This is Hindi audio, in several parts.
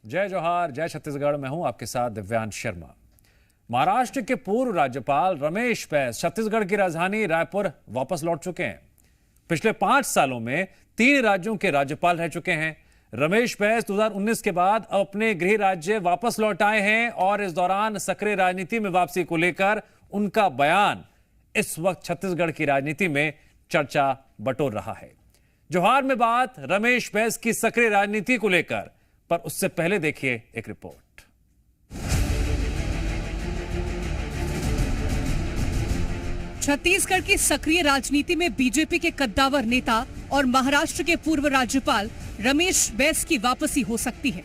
जय जोहार, जय छत्तीसगढ़। मैं हूं आपके साथ दिव्यांश शर्मा। महाराष्ट्र के पूर्व राज्यपाल रमेश बैस छत्तीसगढ़ की राजधानी रायपुर वापस लौट चुके हैं। पिछले 5 सालों में 3 राज्यों के राज्यपाल रह चुके हैं। रमेश बैस 2019 के बाद अपने गृह राज्य वापस लौट आए हैं और इस दौरान सक्रिय राजनीति में वापसी को लेकर उनका बयान इस वक्त छत्तीसगढ़ की राजनीति में चर्चा बटोर रहा है। जोहार में बात रमेश बैस की सक्रिय राजनीति को लेकर, पर उससे पहले देखिए एक रिपोर्ट। छत्तीसगढ़ की सक्रिय राजनीति में बीजेपी के कद्दावर नेता और महाराष्ट्र के पूर्व राज्यपाल रमेश बैस की वापसी हो सकती है।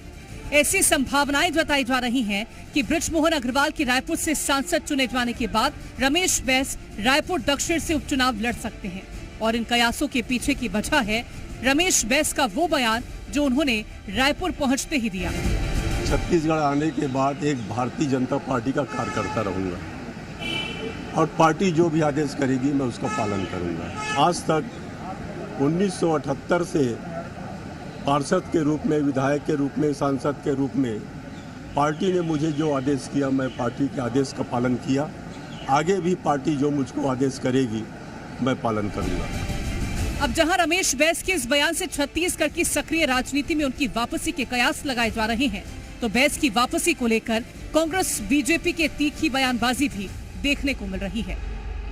ऐसी संभावनाएं जताई जा रही हैं कि बृजमोहन अग्रवाल की रायपुर से सांसद चुने जाने के बाद रमेश बैस रायपुर दक्षिण से उपचुनाव लड़ सकते हैं। और इन कयासों के पीछे की वजह है रमेश बैस का वो बयान जो उन्होंने रायपुर पहुंचते ही दिया। छत्तीसगढ़ आने के बाद एक भारतीय जनता पार्टी का कार्यकर्ता रहूंगा और पार्टी जो भी आदेश करेगी मैं उसका पालन करूंगा। आज तक 1978 से पार्षद के रूप में, विधायक के रूप में, सांसद के रूप में पार्टी ने मुझे जो आदेश किया, मैं पार्टी के आदेश का पालन किया। आगे भी पार्टी जो मुझको आदेश करेगी मैं पालन करूंगा। अब जहां रमेश बैस के इस बयान से छत्तीसगढ़ की सक्रिय राजनीति में उनकी वापसी के कयास लगाए जा रहे हैं, तो बैस की वापसी को लेकर कांग्रेस बीजेपी के तीखी बयानबाजी भी देखने को मिल रही है।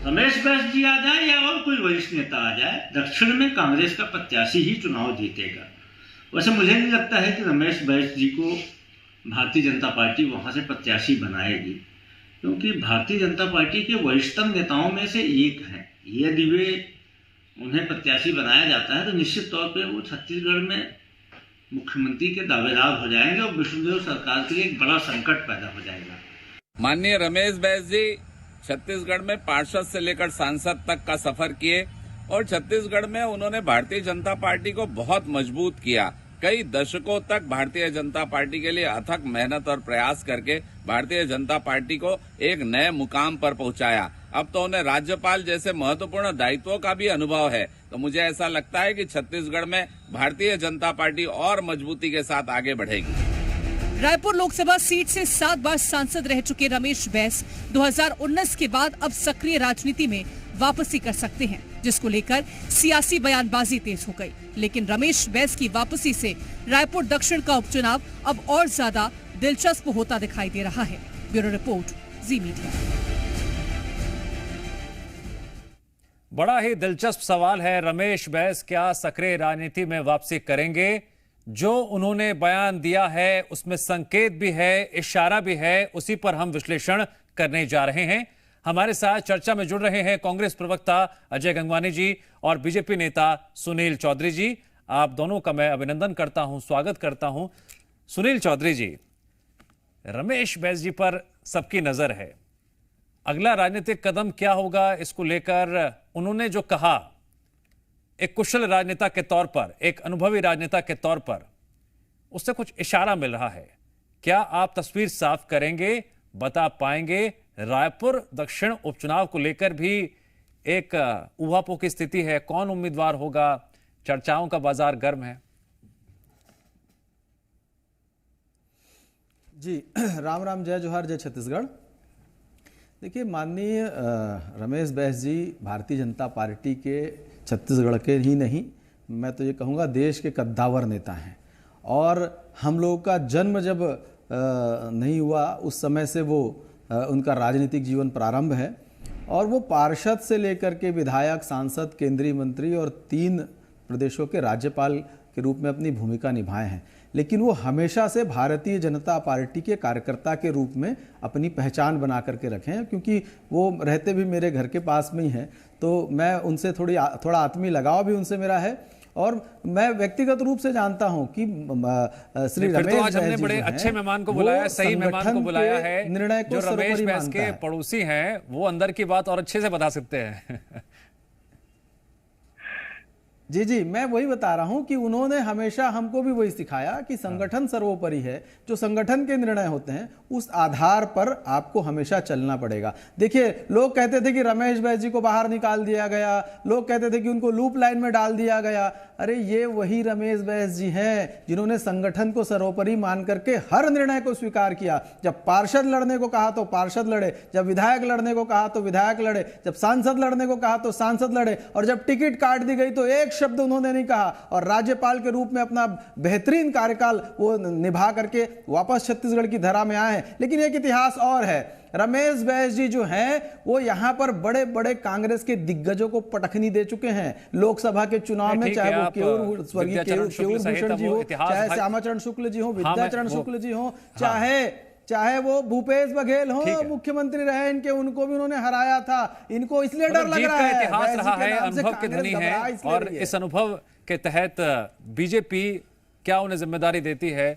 रमेश बैस जी आ जाए या और कोई वरिष्ठ नेता आ जाए, दक्षिण में कांग्रेस का प्रत्याशी ही चुनाव जीतेगा। वैसे मुझे नहीं लगता है कि रमेश बैस जी को भारतीय जनता पार्टी वहां से प्रत्याशी बनाएगी, क्योंकि भारतीय जनता पार्टी के वरिष्ठतम नेताओं में से एक हैं। यदि वे उन्हें प्रत्याशी बनाया जाता है तो निश्चित तौर पर वो छत्तीसगढ़ में मुख्यमंत्री के दावेदार हो जाएंगे और विष्णुदेव सरकार के लिए एक बड़ा संकट पैदा हो जाएगा। माननीय रमेश बैस जी छत्तीसगढ़ में पार्षद से लेकर सांसद तक का सफर किए और छत्तीसगढ़ में उन्होंने भारतीय जनता पार्टी को बहुत मजबूत किया। कई दशकों तक भारतीय जनता पार्टी के लिए अथक मेहनत और प्रयास करके भारतीय जनता पार्टी को एक नए मुकाम पर पहुंचाया। अब तो उन्हें राज्यपाल जैसे महत्वपूर्ण दायित्वों का भी अनुभव है, तो मुझे ऐसा लगता है कि छत्तीसगढ़ में भारतीय जनता पार्टी और मजबूती के साथ आगे बढ़ेगी। रायपुर लोकसभा सीट से 7 बार सांसद रह चुके रमेश बैस 2019 के बाद अब सक्रिय राजनीति में वापसी कर सकते हैं, जिसको लेकर सियासी बयानबाजी तेज हो गई। लेकिन रमेश बैस की वापसी से रायपुर दक्षिण का उपचुनाव अब और ज्यादा दिलचस्प होता दिखाई दे रहा है। ब्यूरो रिपोर्ट, जी मीडिया। बड़ा ही दिलचस्प सवाल है। रमेश बैस क्या सक्रिय राजनीति में वापसी करेंगे? जो उन्होंने बयान दिया है उसमें संकेत भी है, इशारा भी है, उसी पर हम विश्लेषण करने जा रहे हैं। हमारे साथ चर्चा में जुड़ रहे हैं कांग्रेस प्रवक्ता अजय गंगवानी जी और बीजेपी नेता सुनील चौधरी जी। आप दोनों का मैं अभिनंदन करता हूं, स्वागत करता हूं। सुनील चौधरी जी, रमेश बैस जी पर सबकी नजर है। अगला राजनीतिक कदम क्या होगा, इसको लेकर उन्होंने जो कहा, एक कुशल राजनेता के तौर पर, एक अनुभवी राजनेता के तौर पर, उससे कुछ इशारा मिल रहा है। क्या आप तस्वीर साफ करेंगे, बता पाएंगे? रायपुर दक्षिण उपचुनाव को लेकर भी एक उहापोह की स्थिति है। कौन उम्मीदवार होगा? चर्चाओं का बाजार गर्म है। जी राम राम, जय जोहार, जय छत्तीसगढ़। देखिए, माननीय रमेश बैस जी भारतीय जनता पार्टी के छत्तीसगढ़ के ही नहीं, मैं तो ये कहूँगा देश के कद्दावर नेता हैं। और हम लोगों का जन्म जब नहीं हुआ उस समय से वो उनका राजनीतिक जीवन प्रारंभ है और वो पार्षद से लेकर के विधायक, सांसद, केंद्रीय मंत्री और 3 प्रदेशों के राज्यपाल के रूप में अपनी भूमिका निभाए हैं। लेकिन वो हमेशा से भारतीय जनता पार्टी के कार्यकर्ता के रूप में अपनी पहचान बना करके रखे हैं, क्योंकि वो रहते भी मेरे घर के पास में ही हैं, तो मैं उनसे थोड़ा आत्मीय लगाव भी उनसे मेरा है। और मैं व्यक्तिगत रूप से जानता हूं कि श्री रमेश तो आज हमने बड़े अच्छे मेहमान को बुलाया, सही मेहमान को बुलाया है। निर्णय को जो रमेश बैस के पड़ोसी हैं वो अंदर की बात और अच्छे से बता सकते हैं। जी, मैं वही बता रहा हूं कि उन्होंने हमेशा हमको भी वही सिखाया कि संगठन सर्वोपरि है। जो संगठन के निर्णय होते हैं उस आधार पर आपको हमेशा चलना पड़ेगा। देखिए, लोग कहते थे कि रमेश बैस जी को बाहर निकाल दिया गया, लोग कहते थे कि उनको लूप लाइन में डाल दिया गया। अरे ये वही रमेश बैस जी हैं जिन्होंने संगठन को सर्वोपरि मान करके हर निर्णय को स्वीकार किया। जब पार्षद लड़ने को कहा तो पार्षद लड़े, जब विधायक लड़ने को कहा तो विधायक लड़े, जब सांसद लड़ने को कहा तो सांसद लड़े, और जब टिकट काट दी गई तो एक शब्द उन्होंने नहीं कहा, और राज्यपाल के रूप में अपना बेहतरीन कार्यकाल वो निभा करके वापस छत्तीसगढ़ की धरा में आए हैं। लेकिन एक इतिहास और है, रमेश बैस जी जो हैं वो यहां पर बड़े बड़े कांग्रेस के दिग्गजों को पटखनी दे चुके हैं लोकसभा के चुनाव में, चाहे वो केयूर स्वर्गीय केयूर भूषण जी हो, चाहे श्यामाचरण शुक्ल जी हो, विद्याचरण शुक्ल जी हो, चाहे वो भूपेश बघेल हो, मुख्यमंत्री रहे इनके, उनको भी उन्होंने हराया था। इनको इसलिए डर लग रहा है, इतिहास रहा है, अनुभव के धनी है, और इस अनुभव के तहत बीजेपी क्या उन्हें जिम्मेदारी देती है,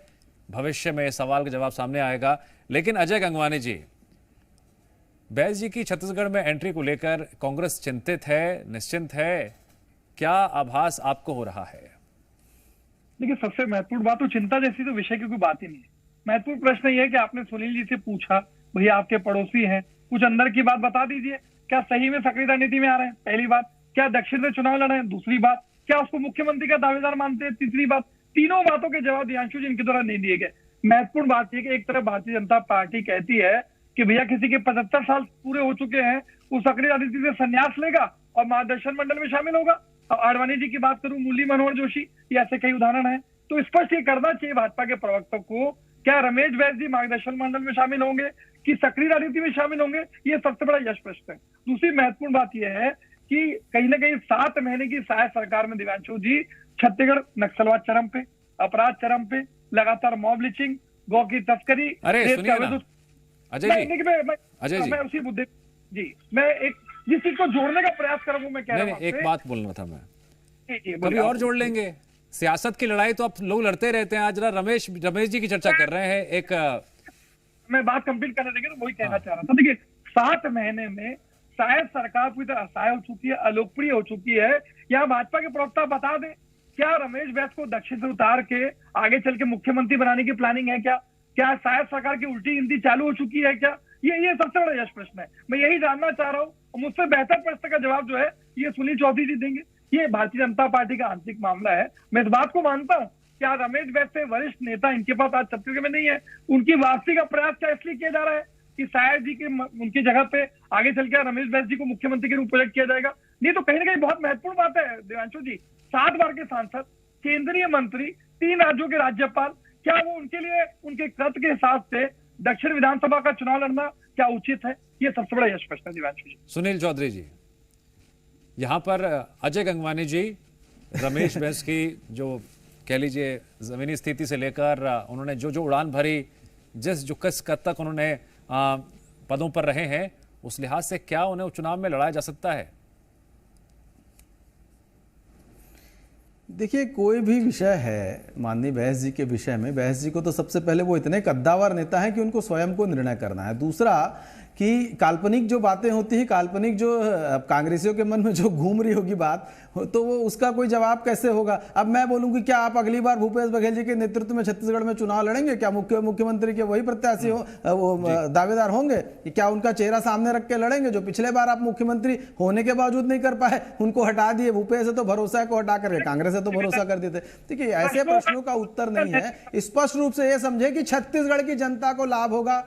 भविष्य में सवाल का जवाब सामने आएगा। लेकिन अजय गंगवानी जी, बैस जी की छत्तीसगढ़ में एंट्री को लेकर कांग्रेस चिंतित है, निश्चिंत है, क्या आभास आपको हो रहा है? देखिए, सबसे महत्वपूर्ण बात, तो चिंता जैसी तो विषय की कोई बात ही नहीं है। महत्वपूर्ण प्रश्न यह है कि आपने सुनील जी से पूछा, भैया आपके पड़ोसी हैं, कुछ अंदर की बात बता दीजिए, क्या सही में सक्रिय राजनीति में आ रहे हैं? पहली बात। क्या दक्षिण में चुनाव लड़ रहे हैं? दूसरी बात। क्या उसको मुख्यमंत्री का दावेदार मानते हैं? तीसरी बात। तीनों बातों के जवाब दियांशु जी इनके द्वारा नहीं दिए गए। महत्वपूर्ण बात यह कि एक तरफ भारतीय जनता पार्टी कहती है कि भैया किसी के 75 साल पूरे हो चुके हैं, वो सक्रिय राजनीति से संन्यास लेगा और मार्गदर्शन मंडल में शामिल होगा। अब आडवाणी जी की बात करूं, मुरली मनोहर जोशी, ये ऐसे कई उदाहरण हैं। तो स्पष्ट ये करना चाहिए भाजपा के प्रवक्ता को, क्या रमेश बैस जी मार्गदर्शन मंडल में शामिल होंगे कि सक्रिय राजनीति में शामिल होंगे? ये सबसे बड़ा यश प्रश्न है। दूसरी महत्वपूर्ण बात यह है कि कहीं ना कहीं 7 महीने की सहायक सरकार में दिव्यांशु जी, छत्तीसगढ़ नक्सलवाद चरम पे, अपराध चरम पे, लगातार मॉब लिंचिंग, गौ की तस्करी, अजय जी, मैं उसी मुद्दे जी, मैं एक जिस चीज को जोड़ने का प्रयास कर रहा हूं, मैं कह रहा हूं, एक बात बोलना था मैं, कभी और जोड़ लेंगे। सियासत की लड़ाई तो आप लोग लड़ते रहते हैं, आज जरा रमेश जी की चर्चा कर रहे हैं। एक मैं बात कंप्लीट करने देंगे, तो वही कहना चाह रहा था। देखिए, 7 महीने में शायद सरकार पूरी तरह असहाय हो चुकी है, अलोकप्रिय हो चुकी है। यहाँ भाजपा के प्रवक्ता बता दें, क्या रमेश बैस को दक्षिण से उतार के आगे चल के मुख्यमंत्री बनाने की प्लानिंग है? क्या शायद सरकार की उल्टी गिनती चालू हो चुकी है? क्या ये सबसे बड़ा यश प्रश्न है। मैं यही जानना चाह रहा हूँ, मुझसे बेहतर प्रश्न का जवाब जो है ये सुनील चौधरी जी देंगे। ये भारतीय जनता पार्टी का आंतरिक मामला है। मैं इस बात को मानता हूँ कि आज रमेश बैस से वरिष्ठ नेता इनके पास आज छत्तीसगढ़ में नहीं है। उनकी वापसी का प्रयास क्या इसलिए किया जा रहा है कि शायद जी के उनकी जगह पे आगे चल के रमेश बैस जी को मुख्यमंत्री के रूप प्रोजेक्ट किया जाएगा? नहीं तो कहीं ना कहीं बहुत महत्वपूर्ण बात है देवांशु जी, 7 बार के सांसद, केंद्रीय मंत्री, 3 राज्यों के राज्यपाल, क्या वो उनके लिए उनके कद के हिसाब से दक्षिण विधानसभा का चुनाव लड़ना क्या उचित है? ये सबसे बड़ा यश प्रश्न है दिवांशु जी। सुनील चौधरी जी, यहां पर अजय गंगवानी जी रमेश बैस की जो कह लीजिए जमीनी स्थिति से लेकर उन्होंने जो उड़ान भरी, किस कद तक उन्होंने पदों पर रहे हैं, उस लिहाज से क्या उन्हें चुनाव में लड़ाया जा सकता है? देखिए, कोई भी विषय है माननीय बैस जी के विषय में, बैस जी को तो सबसे पहले वो इतने कद्दावर नेता हैं कि उनको स्वयं को निर्णय करना है। दूसरा कि काल्पनिक जो बातें होती है, काल्पनिक जो कांग्रेसियों के मन में जो घूम रही होगी बात, तो वो उसका कोई जवाब कैसे होगा? अब मैं बोलूँगी क्या आप अगली बार भूपेश बघेल जी के नेतृत्व में छत्तीसगढ़ में चुनाव लड़ेंगे? क्या मुख्यमंत्री के वही प्रत्याशी वो दावेदार होंगे? कि क्या उनका चेहरा सामने रख के लड़ेंगे? जो पिछले बार आप मुख्यमंत्री होने के बावजूद नहीं कर पाए, उनको हटा दिए, भूपेश से तो भरोसा को हटा करके कांग्रेस से तो भरोसा कर देते। देखिए, ऐसे प्रश्नों का उत्तर नहीं है। स्पष्ट रूप से यह समझे कि छत्तीसगढ़ की जनता को लाभ होगा,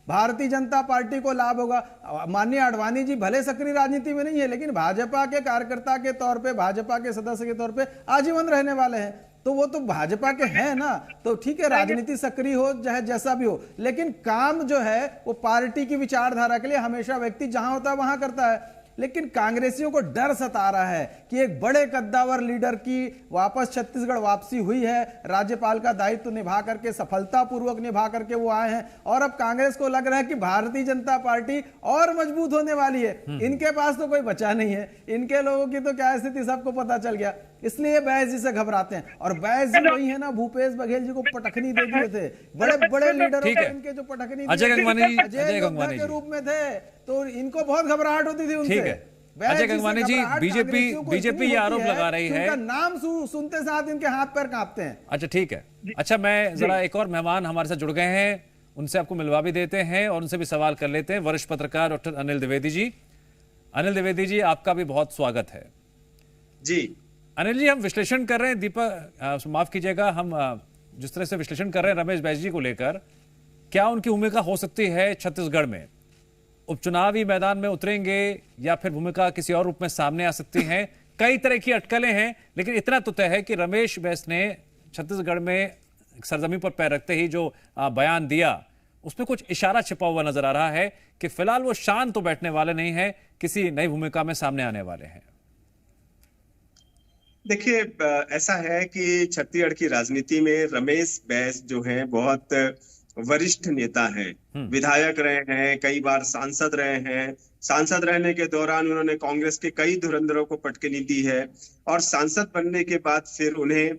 भारतीय जनता पार्टी को लाभ होगा। माननीय आडवाणी जी भले सक्रिय राजनीति में नहीं है, लेकिन भाजपा के कार्यकर्ता के तौर पे, भाजपा के सदस्य के तौर पे आजीवन रहने वाले हैं, तो वो तो भाजपा के हैं ना। तो ठीक है, राजनीति सक्रिय हो चाहे जैसा भी हो, लेकिन काम जो है वो पार्टी की विचारधारा के लिए हमेशा व्यक्ति जहां होता है वहां करता है। लेकिन कांग्रेसियों को डर सता रहा है कि एक बड़े कद्दावर लीडर की वापस छत्तीसगढ़ वापसी हुई है, राज्यपाल का दायित्व निभा करके, सफलतापूर्वक निभा करके वो आए हैं, और अब कांग्रेस को लग रहा है कि भारतीय जनता पार्टी और मजबूत होने वाली है। इनके पास तो कोई बचा नहीं है, इनके लोगों की तो क्या स्थिति सबको पता चल गया, इसलिए बैस जी से घबराते हैं। और बैस जी वही है ना, भूपेश बघेल जी को पटखनी दे दिए थे, बड़े बड़े लीडरों को इनके जो पटखनी अजय गंगवानी के रूप में थे, तो इनको बहुत घबराहट होती थी उनसे। बैस अजय जी से गंगवानी जी, घबराहट कांग्रेसियों को बीजेपी इतनी ये होती आरोप है लगा रही कि है। उनका नाम सुनते साथ इनके हाथ पैर कांपते हैं। अच्छा ठीक है। अच्छा, मैं जरा एक और मेहमान हमारे साथ जुड़ गए हैं, उनसे आपको मिलवा भी देते हैं और उनसे भी सवाल कर लेते हैं। वरिष्ठ पत्रकार डॉक्टर अनिल द्विवेदी जी। अनिल द्विवेदी जी, आपका भी बहुत स्वागत है। जी अनिल जी, हम विश्लेषण कर रहे हैं, दीपक माफ कीजिएगा, हम जिस तरह से विश्लेषण कर रहे हैं रमेश बैस जी को लेकर, क्या उनकी भूमिका हो सकती है छत्तीसगढ़ में? उपचुनावी मैदान में उतरेंगे या फिर भूमिका किसी और रूप में सामने आ सकती है? कई तरह की अटकलें हैं, लेकिन इतना तो तय है कि रमेश बैस ने छत्तीसगढ़ में सरजमीन पर पैर रखते ही जो बयान दिया, उसमें कुछ इशारा छिपा हुआ नजर आ रहा है कि फिलहाल वो शांत तो बैठने वाले नहीं है, किसी नई भूमिका में सामने आने वाले हैं। देखिए, ऐसा है कि छत्तीसगढ़ की राजनीति में रमेश बैस जो है बहुत वरिष्ठ नेता हैं, विधायक रहे हैं, कई बार सांसद रहे हैं। सांसद रहने के दौरान उन्होंने कांग्रेस के कई धुरंधरों को पटकनी दी है और सांसद बनने के बाद फिर उन्हें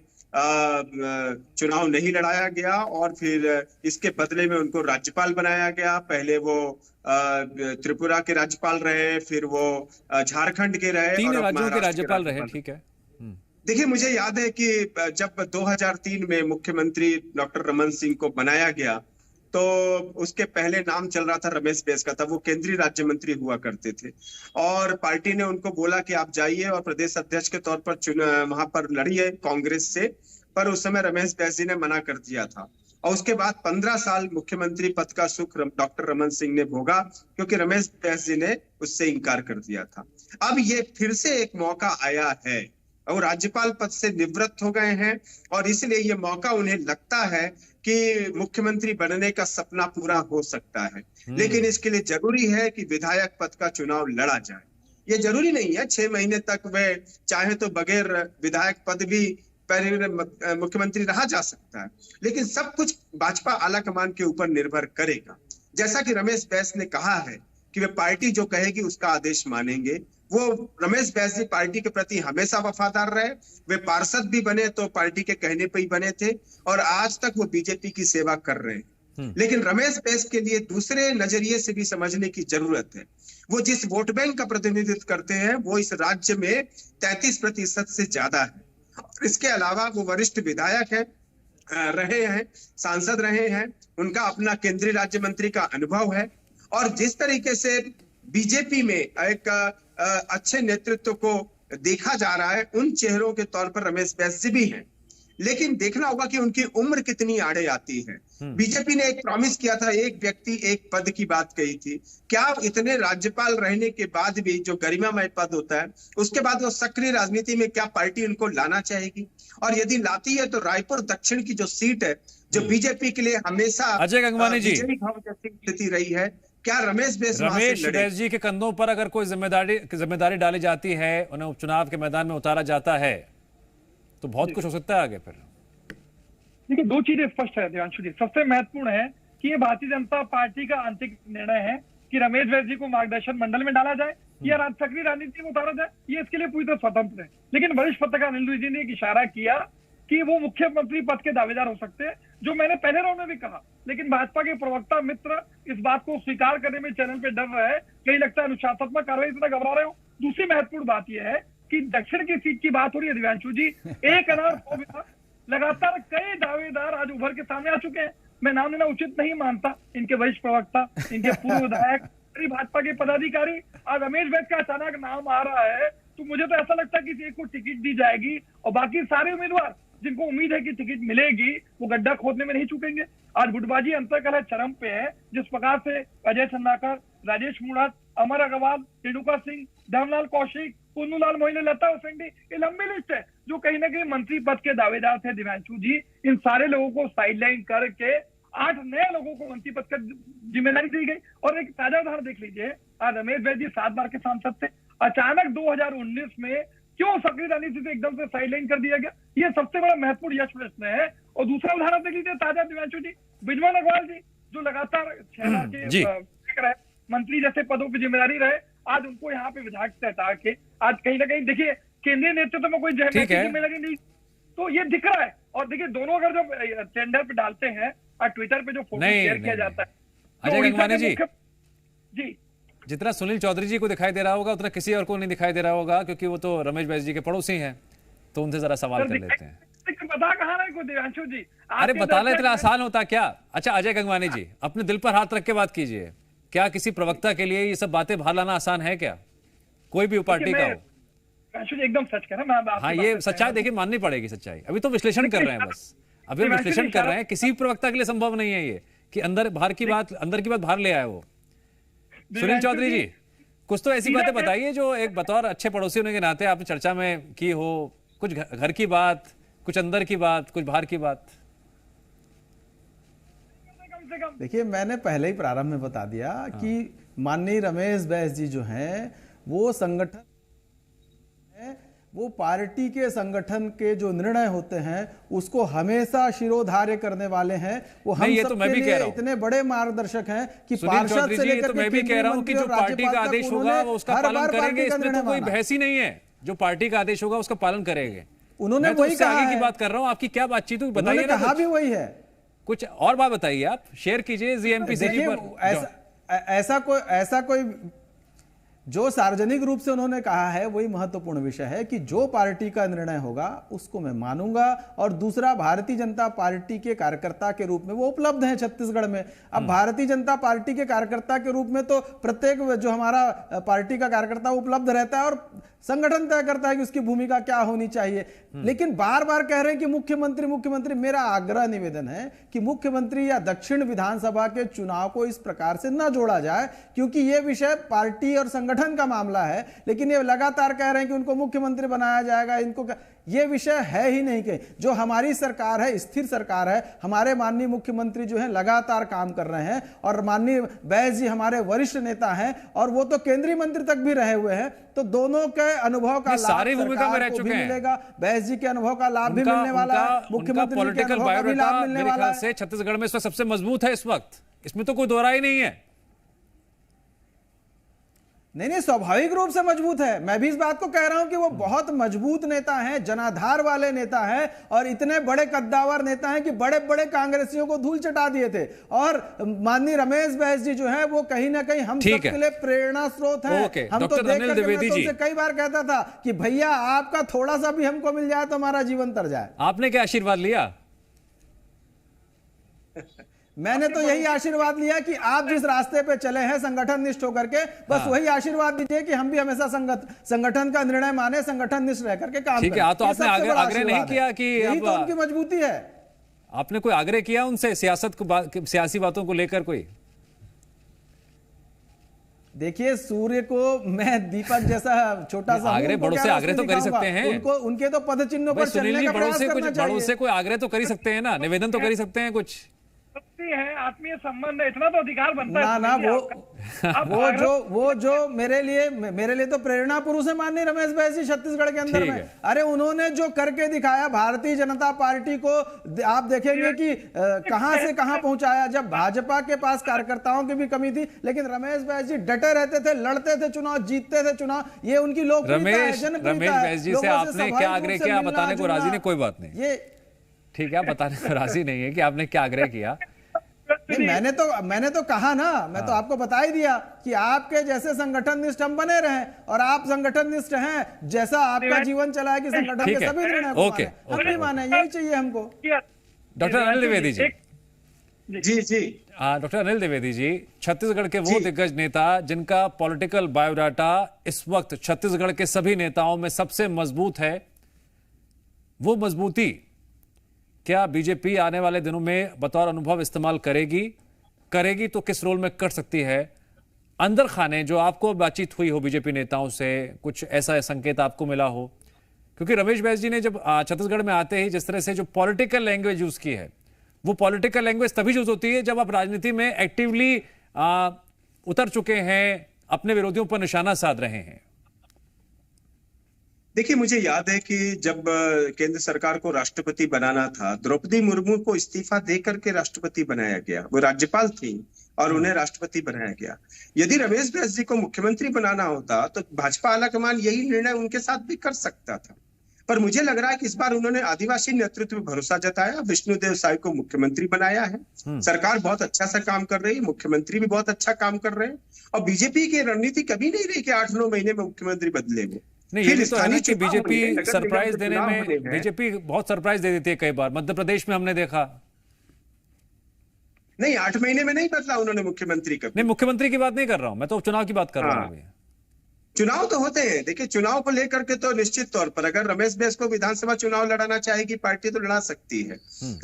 चुनाव नहीं लड़ाया गया और फिर इसके बदले में उनको राज्यपाल बनाया गया। पहले वो त्रिपुरा के राज्यपाल रहे, फिर वो झारखंड के रहे, 3 और राज्यों के राज्यपाल रहे। ठीक है। देखिए, मुझे याद है कि जब 2003 में मुख्यमंत्री डॉक्टर रमन सिंह को बनाया गया तो उसके पहले नाम चल रहा था रमेश बैस का, था वो केंद्रीय राज्य मंत्री हुआ करते थे और पार्टी ने उनको बोला कि आप जाइए और प्रदेश अध्यक्ष के तौर पर वहां पर लड़िए कांग्रेस से, पर उस समय रमेश बैस जी ने मना कर दिया था और उसके बाद 15 साल मुख्यमंत्री पद का सुख डॉक्टर रमन सिंह ने भोगा क्योंकि रमेश बैस जी ने उससे इनकार कर दिया था। अब ये फिर से एक मौका आया है और राज्यपाल पद से निवृत्त हो गए हैं और इसलिए ये मौका उन्हें लगता है कि मुख्यमंत्री बनने का सपना पूरा हो सकता है। लेकिन इसके लिए जरूरी है कि विधायक पद का चुनाव लड़ा जाए। ये जरूरी नहीं है 6 महीने तक वे चाहे तो बगैर विधायक पद भी मुख्यमंत्री रहा जा सकता है, लेकिन सब कुछ भाजपा आला कमान के ऊपर निर्भर करेगा। जैसा कि रमेश बैस ने कहा है कि वे पार्टी जो कहेगी उसका आदेश मानेंगे। वो रमेश बैस जी पार्टी के प्रति हमेशा वफादार रहे, वे पार्षद भी बने तो पार्टी के कहने पे ही बने थे और आज तक वो बीजेपी की सेवा कर रहे हैं। लेकिन रमेश बैस के लिए दूसरे नजरिए से भी समझने की जरूरत है। वो जिस वोट बैंक का प्रतिनिधित्व करते हैं वो इस राज्य में 33% से ज्यादा है। इसके अलावा वो वरिष्ठ विधायक है, रहे हैं, सांसद रहे हैं, उनका अपना केंद्रीय राज्य मंत्री का अनुभव है और जिस तरीके से बीजेपी में एक अच्छे नेतृत्व को देखा जा रहा है उन चेहरों के तौर पर रमेश बैस जी भी हैं। लेकिन देखना होगा कि उनकी उम्र कितनी आड़े आती है। बीजेपी ने एक प्रॉमिस किया था, एक व्यक्ति एक पद की बात कही थी। क्या इतने राज्यपाल रहने के बाद भी जो गरिमामय पद होता है उसके बाद वो सक्रिय राजनीति में क्या पार्टी उनको लाना चाहेगी? और यदि लाती है तो रायपुर दक्षिण की जो सीट है जो बीजेपी के लिए हमेशा अजय गंगवानी जी जैसी रही है, क्या रमेश बैस जी के कंधों पर अगर कोई जिम्मेदारी डाली जाती है, उन्हें उपचुनाव के मैदान में उतारा जाता है तो बहुत कुछ हो सकता है आगे। फिर देखिए, 2 चीजें स्पष्ट है देवांशु जी। सबसे महत्वपूर्ण है कि ये भारतीय जनता पार्टी का आंतरिक निर्णय है कि रमेश बैस जी को मार्गदर्शन मंडल में डाला जाए या सक्रिय राजनीति में उतारा जाए, ये इसके लिए पूरी तरह स्वतंत्र है। लेकिन वरिष्ठ पत्रकार अनिल द्विवेदी जी ने एक इशारा किया कि वो मुख्यमंत्री पद के दावेदार हो सकते हैं, जो मैंने पहले राउंड में भी कहा। लेकिन भाजपा के प्रवक्ता मित्र इस बात को स्वीकार करने में चैनल पे डर रहे हैं, कहीं लगता है अनुशासनात्मक कार्रवाई से घबरा रहे हो। दूसरी महत्वपूर्ण बात यह है कि दक्षिण की सीट की बात हो रही है दिव्यांशु जी, एक अनार लगातार कई दावेदार आज उभर के सामने आ चुके हैं। मैं नाम लेना उचित नहीं मानता, इनके वरिष्ठ प्रवक्ता, इनके पूर्व विधायक, भाजपा के पदाधिकारी। आज रमेश बैस का अचानक नाम आ रहा है तो मुझे तो ऐसा लगता है कि एक को टिकट दी जाएगी और बाकी सारे उम्मीदवार जिनको उम्मीद है कि टिकट मिलेगी वो गड्ढा खोदने में नहीं चूकेंगे। आज गुटबाजी अंतरकलह चरम पे है। जिस प्रकार से अजय चंद्राकर, राजेश मूणत, अमर अग्रवाल, रेणुका सिंह, धर्मलाल कौशिक, पुन्नूलाल मोहिले, लता हुसैन, ये लंबी लिस्ट है जो कहीं ना कहीं मंत्री पद के दावेदार थे दिव्यांशु जी। इन सारे लोगों को साइडलाइन करके 8 नए लोगों को मंत्री पद का जिम्मेदारी दी गई। और एक ताजा उदाहरण देख लीजिए, आज रमेश बैस जी 7 बार के सांसद थे, अचानक 2019 में क्यों सक्रिय राजनीति से एकदम से साइडलाइन कर दिया गया? ये सबसे बड़ा महत्वपूर्ण यश प्रश्न है। और दूसरा उदाहरण देख लीजिए ताजा दिव्यांशु जी, बिजमल अग्रवाल जी जो लगातार 6 बार के मंत्री जैसे पदों की जिम्मेदारी रहे, आज उनको यहाँ पे विधायक से हटा के आज कहीं ना कहीं देखिए केंद्रीय नेतृत्व में कोई जिम्मेदारी नहीं, तो ये दिख रहा है। और देखिए दोनों अगर जो टेंडर पे डालते हैं और ट्विटर पे जो फोटो शेयर किया जाता है, अजय गंगवानी जी जितना सुनील चौधरी जी को दिखाई दे रहा होगा उतना किसी और को नहीं दिखाई दे रहा होगा, क्योंकि वो तो रमेश बैस जी के पड़ोसी हैं, तो उनसे जरा सवाल कर लेते हैं। बता कहाँ रहे को देवांशु जी? अरे बताना इतना आसान होता क्या? अच्छा अजय गंगवानी जी, अपने दिल पर हाथ रख के बात कीजिए, क्या किसी प्रवक्ता के लिए ये सब बातें बाहर लाना आसान है क्या? कोई भी पार्टी का हो। एकदम सच कह रहा मैं। हाँ ये सच्चाई देखिए माननी पड़ेगी, सच्चाई अभी तो विश्लेषण कर रहे हैं, बस अभी हम विश्लेषण कर रहे हैं। किसी भी प्रवक्ता के लिए संभव नहीं है ये कि अंदर की बात बाहर ले आए वो। सुनील चौधरी जी कुछ तो ऐसी बातें बताइए जो एक बतौर अच्छे पड़ोसी होने के नाते आपने चर्चा में की हो, कुछ घर की बात, कुछ अंदर की बात, कुछ बाहर की बात। देखिए मैंने पहले ही प्रारंभ में बता दिया कि माननीय रमेश बैस जी जो हैं वो संगठन है, वो पार्टी के संगठन के जो निर्णय होते हैं उसको हमेशा शिरोधार्य करने वाले हैं। वो हम ये तो मैं भी कह रहा हूं, इतने बड़े मार्गदर्शक हैं कि पार्षद से लेकर मैं भी कह रहा हूं कि जो पार्टी का आदेश होगा वो उसका पालन करेंगे, इसमें तो कोई बहस ही नहीं है। जो पार्टी का आदेश होगा उसका पालन करेंगे। उन्होंने वही कहा आगे की बात कर रहा हूं, आपकी क्या बातचीत हुई बताइए ना। कहा भी वही है, कुछ और बात बताइए, आप शेयर कीजिए जीएमपीसीजी पर। ऐसा कोई जो सार्वजनिक रूप से उन्होंने कहा है वही महत्वपूर्ण विषय है कि जो पार्टी का निर्णय होगा उसको मैं मानूंगा। और दूसरा, भारतीय जनता पार्टी के कार्यकर्ता के रूप में वो उपलब्ध हैं छत्तीसगढ़ में। अब भारतीय जनता पार्टी के कार्यकर्ता के रूप में तो प्रत्येक जो हमारा पार्टी का कार्यकर्ता उपलब्ध रहता है और संगठन तय करता है कि उसकी भूमिका क्या होनी चाहिए। लेकिन बार बार कह रहे हैं कि मुख्यमंत्री। मेरा आग्रह निवेदन है कि मुख्यमंत्री या दक्षिण विधानसभा के चुनाव को इस प्रकार से न जोड़ा जाए, क्योंकि यह विषय पार्टी और संगठन का मामला है। लेकिन ये लगातार कह रहे हैं कि उनको मुख्यमंत्री बनाया जाएगा, इनको ये विषय है ही नहीं कि जो हमारी सरकार है, स्थिर सरकार है। हमारे माननीय मुख्यमंत्री जो है लगातार काम कर रहे हैं और माननीय बैस जी हमारे वरिष्ठ नेता हैं और वो तो केंद्रीय मंत्री तक भी रहे हुए हैं। तो दोनों के अनुभव का सारी भूमिका में रह चुके हैं, मिलेगा। बैस जी के अनुभव का लाभ भी मिलने वाला है, मुख्यमंत्री पॉलिटिकल बायोडाटा मेरे ख्याल से छत्तीसगढ़ में सबसे मजबूत है इस वक्त, इसमें तो कोई दोहराई नहीं है। नहीं, स्वाभाविक रूप से मजबूत है। मैं भी इस बात को कह रहा हूं कि वो बहुत मजबूत नेता हैं, जनाधार वाले नेता हैं और इतने बड़े कद्दावर नेता हैं कि बड़े बड़े कांग्रेसियों को धूल चटा दिए थे। और माननीय रमेश बैस जी जो है वो कहीं ना कहीं हम सबके लिए प्रेरणा स्रोत है। हम तो देख करके कई बार कहता था कि भैया आपका थोड़ा सा भी हमको मिल जाए तो हमारा जीवन तर जाए। आपने क्या आशीर्वाद लिया? मैंने तो यही आशीर्वाद लिया कि आप जिस रास्ते पे चले हैं संगठन निष्ठ होकर के, बस वही आशीर्वाद दीजिए कि हम भी हमेशा संगठन का निर्णय माने, संगठन निष्ठ रह करके काम करें। ठीक है, तो आपने आग्रह नहीं किया कि यही तो उनकी मजबूती है। आपने कोई आग्रह किया उनसे सियासी बातों को लेकर? कोई देखिए, सूर्य को मैं दीपक जैसा छोटा सा आग्रह, बड़ों से आग्रह तो कर सकते हैं, उनके तो पद चिन्हों पर चलने का प्रयास करना चाहिए। बड़ों से कोई आग्रह तो कर ही सकते हैं ना, निवेदन तो कर ही सकते हैं कुछ। है आत्मीय संबंध है, इतना तो अधिकार बनता है ना। वो जो मेरे लिए तो प्रेरणा पुरुष है माननीय रमेश बैस जी छत्तीसगढ़ के अंदर में। अरे उन्होंने जो करके दिखाया भारतीय जनता पार्टी को, आप देखेंगे कि कहां से कहां पहुंचाया। जब भाजपा के पास कार्यकर्ताओं की भी कमी थी, लेकिन रमेश बैस जी डटे रहते थे, लड़ते थे चुनाव, जीतते थे चुनाव। ये उनकी लोकप्रियता है, जनप्रियता है। रमेश बैस जी से आपने क्या आग्रह किया बताने को राजी नहीं? कोई बात नहीं, ये ठीक है, बताने को राजी नहीं है कि आपने क्या आग्रह किया। नहीं, मैंने तो कहा ना, मैं तो आपको बता ही दिया कि आपके जैसे संगठन निष्ठ हम बने रहे और आप संगठन निष्ठ हैं। जैसा आपका जीवन चला है कि संगठन के सभी निर्णय हम भी माने, यही चाहिए हमको। डॉक्टर अनिल द्विवेदी जी। जी डॉक्टर अनिल द्विवेदी जी, छत्तीसगढ़ के वो दिग्गज नेता जिनका पॉलिटिकल बायोडाटा इस वक्त छत्तीसगढ़ के सभी नेताओं में सबसे मजबूत है, वो मजबूती क्या बीजेपी आने वाले दिनों में बतौर अनुभव इस्तेमाल करेगी तो किस रोल में कर सकती है? अंदर खाने जो आपको बातचीत हुई हो बीजेपी नेताओं से, कुछ ऐसा संकेत आपको मिला हो? क्योंकि रमेश बैस जी ने जब छत्तीसगढ़ में आते ही जिस तरह से जो पॉलिटिकल लैंग्वेज यूज की है, वो पॉलिटिकल लैंग्वेज तभी यूज होती है जब आप राजनीति में एक्टिवली उतर चुके हैं, अपने विरोधियों पर निशाना साध रहे हैं। देखिए, मुझे याद है कि जब केंद्र सरकार को राष्ट्रपति बनाना था, द्रौपदी मुर्मू को इस्तीफा देकर के राष्ट्रपति बनाया गया। वो राज्यपाल थी और उन्हें राष्ट्रपति बनाया गया। यदि रमेश बैस जी को मुख्यमंत्री बनाना होता तो भाजपा आलाकमान यही निर्णय उनके साथ भी कर सकता था। पर मुझे लग रहा है कि इस बार उन्होंने आदिवासी नेतृत्व में भरोसा जताया, विष्णुदेव साय को मुख्यमंत्री बनाया है। सरकार बहुत अच्छा सा काम कर रही है, मुख्यमंत्री भी बहुत अच्छा काम कर रहे हैं, और बीजेपी की रणनीति कभी नहीं रही कि 8-9 महीने में मुख्यमंत्री बदले वो। नहीं, ये तो है ना कि बीजेपी सरप्राइज देने में, बीजेपी बहुत सरप्राइज दे देती है कई बार। मध्य प्रदेश में हमने देखा। नहीं, 8 महीने में नहीं बदला उन्होंने मुख्यमंत्री का। नहीं, मुख्यमंत्री की बात नहीं कर रहा हूं मैं, तो उपचुनाव की बात कर रहा हूं। चुनाव तो होते हैं, देखिए चुनाव को लेकर के तो निश्चित तौर पर अगर रमेश बैस को विधानसभा चुनाव लड़ाना चाहेगी पार्टी तो लड़ा सकती है,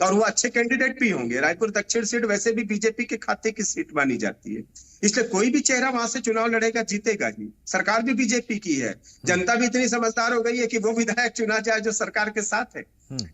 और वो अच्छे कैंडिडेट भी होंगे। रायपुर दक्षिण सीट वैसे भी बीजेपी के खाते की सीट मानी जाती है, इसलिए कोई भी चेहरा वहां से चुनाव लड़ेगा जीतेगा ही। सरकार भी बीजेपी की है, जनता भी इतनी समझदार हो गई है कि वो विधायक चुना जाए जो सरकार के साथ है।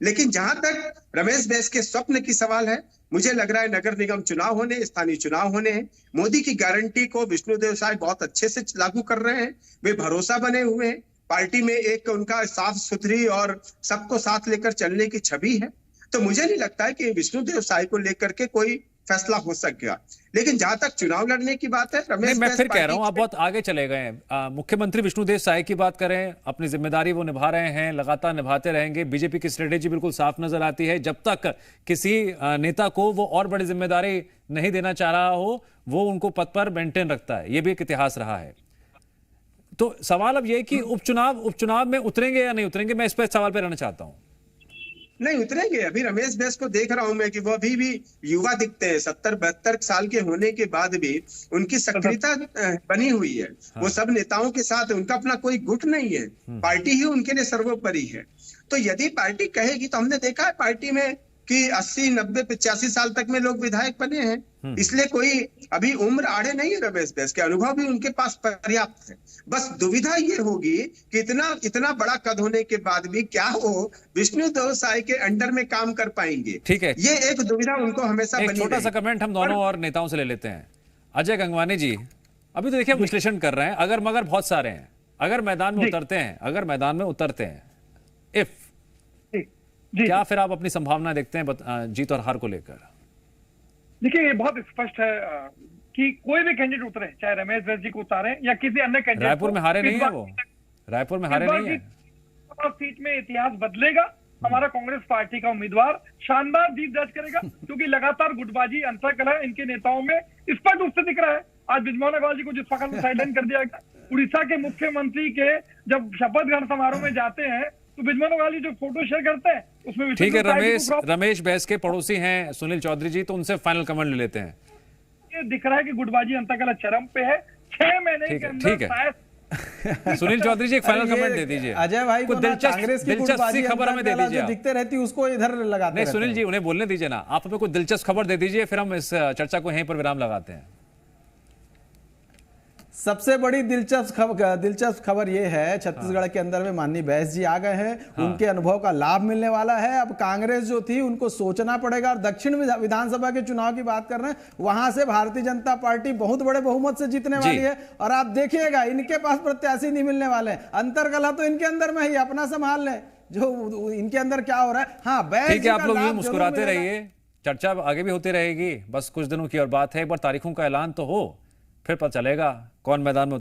लेकिन जहां तक रमेश बैस के स्वप्न की सवाल है, मुझे लग रहा है नगर निगम चुनाव होने, स्थानीय चुनाव होने हैं, मोदी की गारंटी को विष्णुदेव साय बहुत अच्छे से लागू कर रहे हैं। वे भरोसा बने हुए हैं, पार्टी में एक उनका साफ सुथरी और सबको साथ लेकर चलने की छवि है। तो मुझे नहीं लगता है कि विष्णुदेव साय को लेकर के कोई फैसला हो सकेगा। लेकिन जहां तक चुनाव लड़ने की बात है, रमेश मैं फिर कह रहा हूं, आप बहुत आगे चले गए हैं। मुख्यमंत्री विष्णुदेव साय की बात करें, अपनी जिम्मेदारी वो निभा रहे हैं, लगातार निभाते रहेंगे। बीजेपी की स्ट्रेटेजी बिल्कुल साफ नजर आती है, जब तक किसी नेता को वो और बड़ी जिम्मेदारी नहीं देना चाह रहा हो, वो उनको पद पर मेंटेन रखता है। ये भी एक इतिहास रहा है। तो सवाल अब ये कि उपचुनाव में उतरेंगे या नहीं उतरेंगे, मैं इस पर सवाल पे रहना चाहता हूं। नहीं उतरेंगे। अभी रमेश बैस को देख रहा हूं मैं कि वो अभी भी युवा दिखते हैं। 70-72 साल के होने के बाद भी उनकी सक्रियता बनी हुई है। वो सब नेताओं के साथ, उनका अपना कोई गुट नहीं है, पार्टी ही उनके लिए सर्वोपरि है। तो यदि पार्टी कहेगी, तो हमने देखा है पार्टी में कि 80, 90, 85 साल तक में लोग विधायक बने हैं, इसलिए कोई अभी उम्र आड़े नहीं है रमेश बैस के, अनुभव भी उनके पास पर्याप्त है। बस दुविधा ये होगी कि इतना बड़ा कद होने के बाद भी क्या वो विष्णुदेव साय के अंडर में काम कर पाएंगे। ठीक है, ये एक दुविधा उनको हमेशा बनी। छोटा सा कमेंट हम दोनों और नेताओं से ले लेते हैं। अजय गंगवानी जी, अभी तो देखिए विश्लेषण कर रहे हैं, अगर मगर बहुत सारे हैं, अगर मैदान में उतरते हैं, इफ क्या फिर आप अपनी संभावना देखते हैं जीत और हार को लेकर? देखिए ये बहुत स्पष्ट है कि कोई भी कैंडिडेट उतरे, चाहे रमेश बैस जी को उतारे या किसी अन्य कैंडिडेट। रायपुर में हारे नहीं है वो, रायपुर में हारे नहीं है। सीट में इतिहास बदलेगा। हमारा कांग्रेस पार्टी का उम्मीदवार शानदार जीत दर्ज करेगा, क्योंकि लगातार गुटबाजी, अंतरकलह इनके नेताओं में स्पष्ट रूप से दिख रहा है। आज बिजमोहन अग्रवाल जी को जिस प्रकार से साइडलाइन कर दिया गया, उड़ीसा के मुख्यमंत्री के जब शपथ ग्रहण समारोह में जाते हैं तो बिजमोहन अग्रवाल जी जो फोटो शेयर करते हैं उसमें ठीक है। रमेश बैस के पड़ोसी हैं सुनील चौधरी जी, तो उनसे फाइनल कमेंट ले लेते हैं। ये दिख रहा है कि गुटबाजी अंतरकलह चरम पे है। 6 महीने के अंदर शायद सुनील चौधरी जी एक फाइनल कमेंट दे दीजिए। अजय भाई को दिलचस्प सी खबर हमें दे दीजिए, दिखते रहती उसको इधर लगाते। नहीं सुनील जी, उन्हें बोलने दीजिए ना, आप हमें कोई दिलचस्प खबर दे दीजिए, फिर हम इस चर्चा को यहीं पर विराम लगाते हैं। सबसे बड़ी दिलचस्प खबर यह है, छत्तीसगढ़ के अंदर में माननीय बैस जी आ गए हैं। उनके अनुभव का लाभ मिलने वाला है। अब कांग्रेस जो थी उनको सोचना पड़ेगा। और दक्षिण विधानसभा के चुनाव की बात कर रहे हैं, वहां से भारतीय जनता पार्टी बहुत बड़े बहुमत से जीतने वाली है। और आप देखिएगा इनके पास प्रत्याशी नहीं मिलने वाले। अंतरकलह तो इनके अंदर में ही, अपना संभाल ले जो इनके अंदर क्या हो रहा है। हाँ बैस ठीक है, आप लोग मुस्कुराते रहिए, चर्चा आगे भी होती रहेगी। बस कुछ दिनों की और बात है, एक बार तारीखों का ऐलान तो हो, फिर पता चलेगा कौन मैदान में